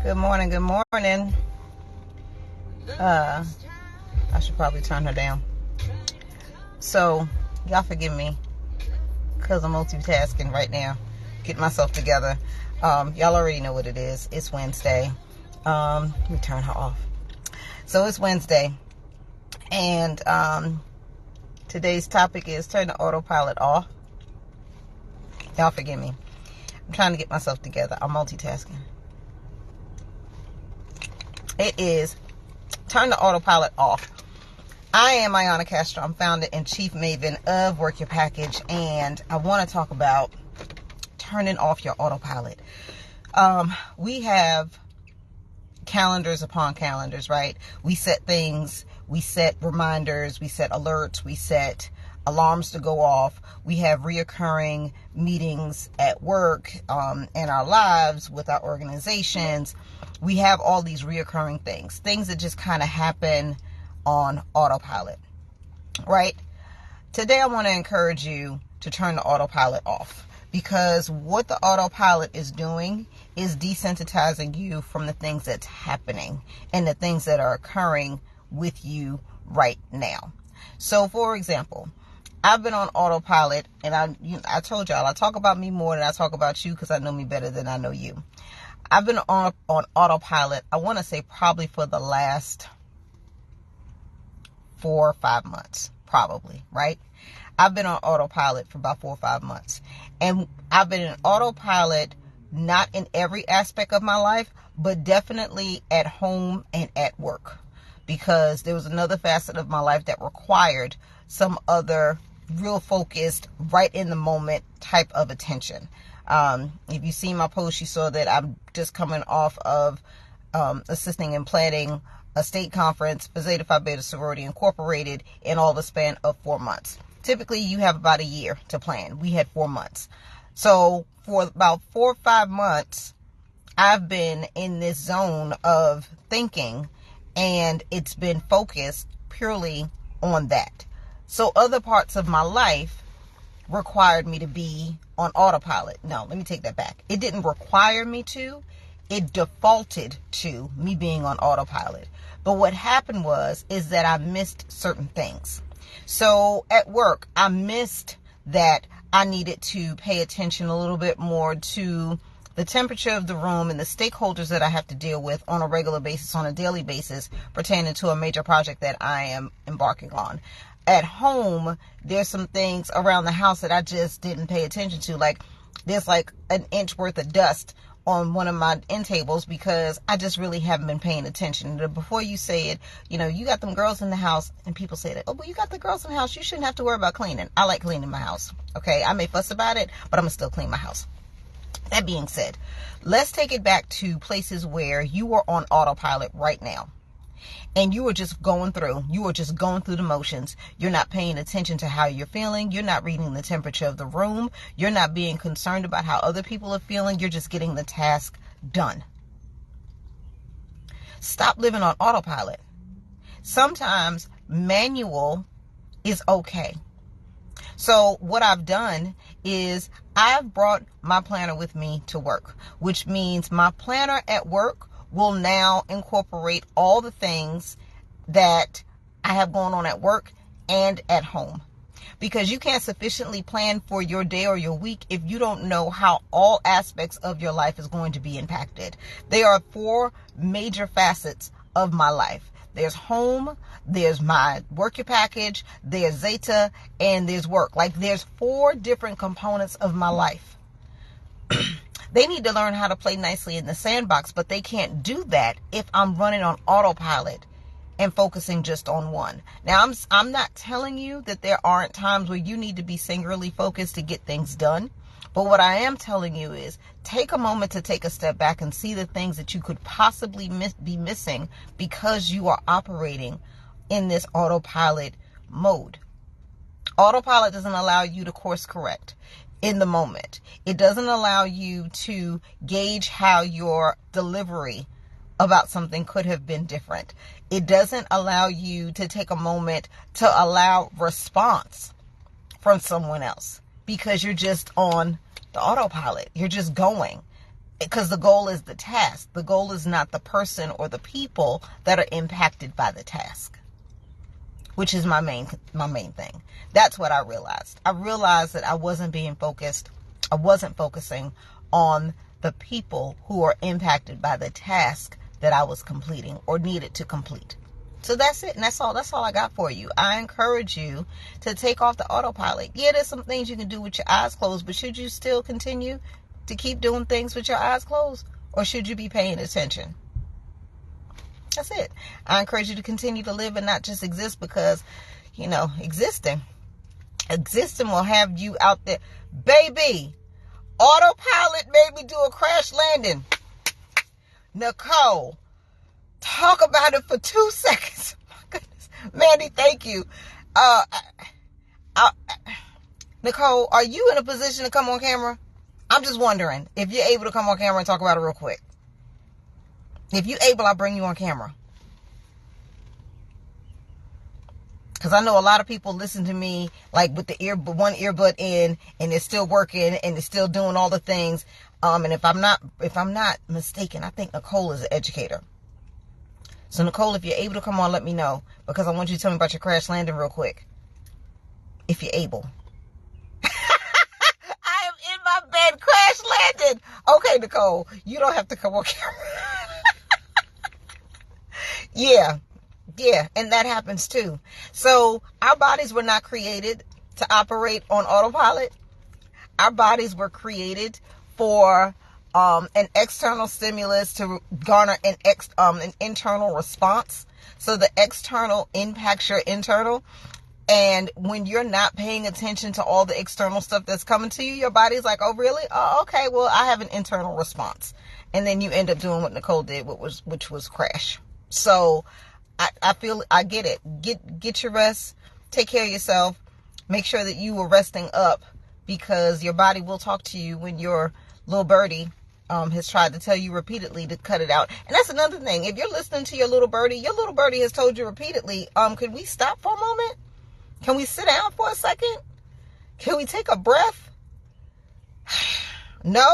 Good morning, good morning. I should probably turn her down. So, y'all forgive me, because I'm multitasking right now, getting myself together. Y'all already know what it is. It's Wednesday. Let me turn her off. So, it's Wednesday, and today's topic is turn the autopilot off. Y'all forgive me. I'm trying to get myself together. I'm multitasking. It is turn the autopilot off. I am Ayanna Castro. I'm founder and chief maven of Work Your Package, and I want to talk about turning off your autopilot. We have calendars upon calendars, right? We set things, we set reminders, we set alerts, we set alarms to go off. We have reoccurring meetings at work, in our lives, with our organizations. We have all these reoccurring things that just kind of happen on autopilot, right? Today I want to encourage you to turn the autopilot off, because what the autopilot is doing is desensitizing you from the things that's happening and the things that are occurring with you right now. So, for example, I've been on autopilot, and I told y'all I talk about me more than I talk about you, because I know me better than I know you. I've been on autopilot, I want to say probably for the last 4 or 5 months, probably, right? I've been on autopilot for about 4 or 5 months. And I've been in autopilot not in every aspect of my life, but definitely at home and at work. Because there was another facet of my life that required some other real focused, right in the moment type of attention. If you see my post, you saw that I'm just coming off of assisting in planning a state conference for Zeta Phi Beta Sorority Incorporated in all the span of 4 months. Typically, you have about a year to plan. We had 4 months. So for about 4 or 5 months, I've been in this zone of thinking, and it's been focused purely on that. So other parts of my life required me to be on autopilot. No, let me take that back. It didn't require me to. It defaulted to me being on autopilot. But what happened is that I missed certain things. So at work, I missed that I needed to pay attention a little bit more to the temperature of the room and the stakeholders that I have to deal with on a regular basis, on a daily basis, pertaining to a major project that I am embarking on. At home, there's some things around the house that I just didn't pay attention to. Like, there's like an inch worth of dust on one of my end tables because I just really haven't been paying attention. Before you say it, you got them girls in the house, and people say that, oh, well, you got the girls in the house, you shouldn't have to worry about cleaning. I like cleaning my house. Okay, I may fuss about it, but I'm gonna still clean my house. That being said, let's take it back to places where you are on autopilot right now. And you are just going through the motions. You're not paying attention to how you're feeling. You're not reading the temperature of the room. You're not being concerned about how other people are feeling. You're just getting the task done. Stop living on autopilot. Sometimes manual is okay. So what I've done is I've brought my planner with me to work, which means my planner at work will now incorporate all the things that I have going on at work and at home. Because you can't sufficiently plan for your day or your week if you don't know how all aspects of your life is going to be impacted. There are 4 major facets of my life. There's home, there's my Work Your Package, there's Zeta, and there's work. Like, there's 4 different components of my life. They need to learn how to play nicely in the sandbox, but they can't do that if I'm running on autopilot and focusing just on one. Now, I'm not telling you that there aren't times where you need to be singularly focused to get things done. But what I am telling you is take a moment to take a step back and see the things that you could possibly be missing because you are operating in this autopilot mode. Autopilot doesn't allow you to course correct in the moment. It doesn't allow you to gauge how your delivery about something could have been different. It doesn't allow you to take a moment to allow response from someone else because you're just on the autopilot. You're just going. because the goal is the task. The goal is not the person or the people that are impacted by the task, which is my main thing. That's what I realized. I realized that I wasn't being focused. I wasn't focusing on the people who are impacted by the task that I was completing or needed to complete. So that's it. And that's all I got for you. I encourage you to take off the autopilot. Yeah, there's some things you can do with your eyes closed, but should you still continue to keep doing things with your eyes closed, or should you be paying attention? That's it. I encourage you to continue to live and not just exist, because, existing will have you out there. Baby, autopilot made me do a crash landing. Nicole, talk about it for 2 seconds. My goodness. Mandy, thank you. Nicole, are you in a position to come on camera? I'm just wondering if you're able to come on camera and talk about it real quick. If you're able, I'll bring you on camera. Because I know a lot of people listen to me like with the one earbud in, and it's still working and it's still doing all the things. And if I'm not mistaken, I think Nicole is an educator. So Nicole, if you're able to come on, let me know, because I want you to tell me about your crash landing real quick. If you're able. I am in my bed, crash landed. Okay, Nicole, you don't have to come on camera. Yeah, and that happens too. So our bodies were not created to operate on autopilot. Our bodies were created for an external stimulus to garner an internal response. So the external impacts your internal. And when you're not paying attention to all the external stuff that's coming to you, your body's like, oh, really? Oh, okay, well, I have an internal response. And then you end up doing what Nicole did, which was crash. So I feel I get it. Get your rest. Take care of yourself. Make sure that you are resting up, because your body will talk to you when your little birdie has tried to tell you repeatedly to cut it out. And that's another thing. If you're listening to your little birdie has told you repeatedly, could we stop for a moment? Can we sit down for a second? Can we take a breath? No?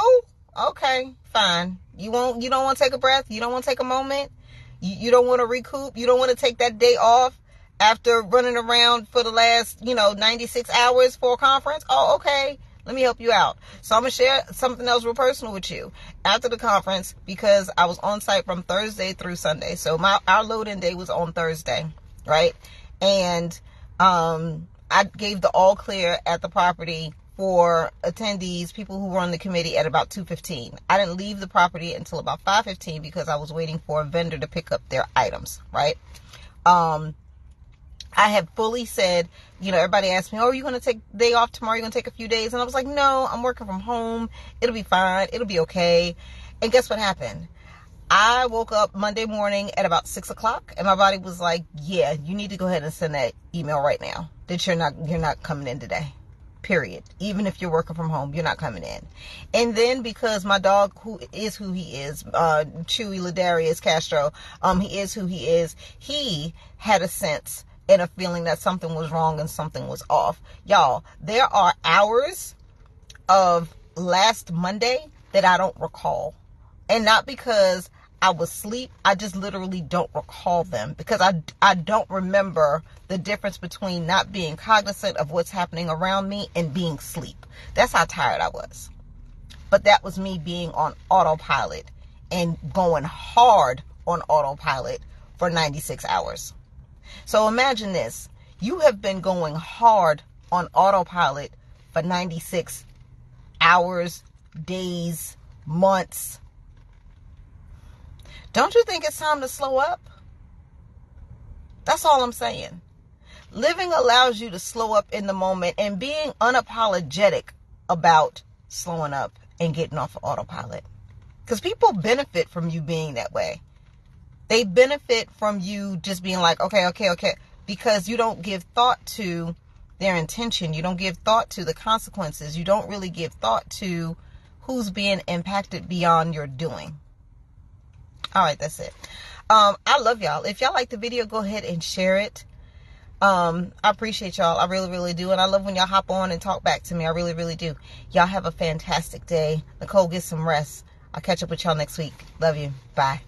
Okay, fine. You don't want to take a breath? You don't want to take a moment? You don't want to recoup? You don't want to take that day off after running around for the last, 96 hours for a conference? Oh, okay. Let me help you out. So I'm going to share something else real personal with you after the conference, because I was on site from Thursday through Sunday. So our load-in day was on Thursday, right? And I gave the all clear at the property for attendees, people who were on the committee, at about 2:15. I didn't leave the property until about 5:15 because I was waiting for a vendor to pick up their items, right? I had fully said, everybody asked me, oh, are you going to take the day off tomorrow? You're going to take a few days? And I was like, no, I'm working from home. It'll be fine. It'll be okay. And guess what happened? I woke up Monday morning at about 6 o'clock, and my body was like, yeah, you need to go ahead and send that email right now that you're not coming in today. Period. Even if you're working from home, you're not coming in. And then, because my dog, who is who he is, Chewy Ladarius Castro, he is who he is, he had a sense and a feeling that something was wrong and something was off. Y'all, there are hours of last Monday that I don't recall. And not because I was asleep, I just literally don't recall them, because I don't remember the difference between not being cognizant of what's happening around me and being asleep. That's how tired I was. But that was me being on autopilot and going hard on autopilot for 96 hours. So imagine this. You have been going hard on autopilot for 96 hours, days, months. Don't you think it's time to slow up? That's all I'm saying. Living allows you to slow up in the moment, and being unapologetic about slowing up and getting off of autopilot. Because people benefit from you being that way. They benefit from you just being like, okay. Because you don't give thought to their intention. You don't give thought to the consequences. You don't really give thought to who's being impacted beyond your doing. All right, that's it. I love y'all. If y'all like the video, go ahead and share it. I appreciate y'all. I really, really do. And I love when y'all hop on and talk back to me. I really, really do. Y'all have a fantastic day. Nicole, get some rest. I'll catch up with y'all next week. Love you. Bye.